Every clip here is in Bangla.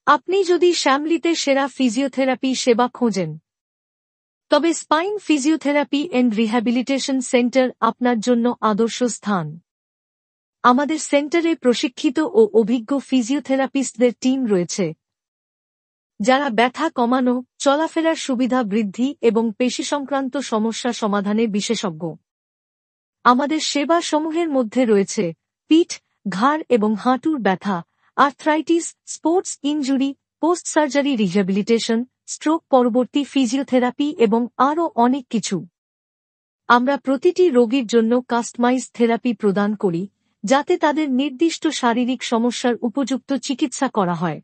আপনি যদি শ্যামলীতে সেরা ফিজিওথেরাপি সেবা খোঁজেন, তবে spine physiotherapy and rehabilitation centre আপনার জন্য আদর্শ স্থান। আমাদের সেন্টারে প্রশিক্ষিত ও অভিজ্ঞ ফিজিওথেরাপিস্টদের টিম রয়েছে, যারা ব্যথা কমানো, চলাফেরার সুবিধা বৃদ্ধি এবং পেশি সংক্রান্ত সমস্যা সমাধানে বিশেষজ্ঞ। আমাদের সেবাসমূহের মধ্যে রয়েছে পিঠ, ঘাড় এবং হাঁটুর ব্যথা, arthritis, sports injury, post surgery rehabilitation, stroke পরবর্তী ফিজিওথেরাপি এবং আরও অনেক কিছু। আমরা প্রতিটি রোগীর জন্য কাস্টমাইজ থেরাপি প্রদান করি, যাতে তাদের নির্দিষ্ট শারীরিক সমস্যার উপযুক্ত চিকিৎসা করা হয়।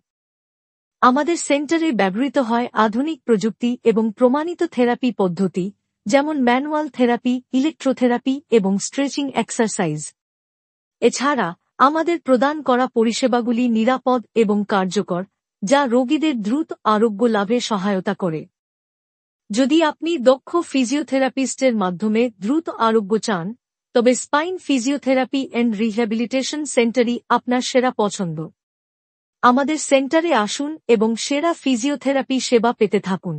আমাদের সেন্টারে ব্যবহৃত হয় আধুনিক প্রযুক্তি এবং প্রমাণিত থেরাপি পদ্ধতি, যেমন ম্যানুয়াল থেরাপি, ইলেকট্রোথেরাপি এবং স্ট্রেচিং এক্সারসাইজ। এছাড়া আমাদের প্রদান করা পরিষেবাগুলি নিরাপদ এবং কার্যকর, যা রোগীদের দ্রুত আরোগ্য লাভে সহায়তা করে। যদি আপনি দক্ষ ফিজিওথেরাপিস্টের মাধ্যমে দ্রুত আরোগ্য চান, তবে স্পাইন ফিজিওথেরাপি এন্ড রিহ্যাবিলিটেশন সেন্টারই আপনার সেরা পছন্দ। আমাদের সেন্টারে আসুন এবং সেরা ফিজিওথেরাপি সেবা পেতে থাকুন।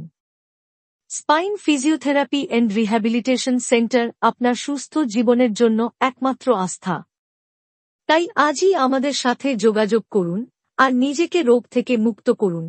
Spine physiotherapy and rehabilitation centre আপনার সুস্থ জীবনের জন্য একমাত্র আস্থা। তাই আজই আমাদের সাথে যোগাযোগ করুন আর নিজেকে রোগ থেকে মুক্ত করুন।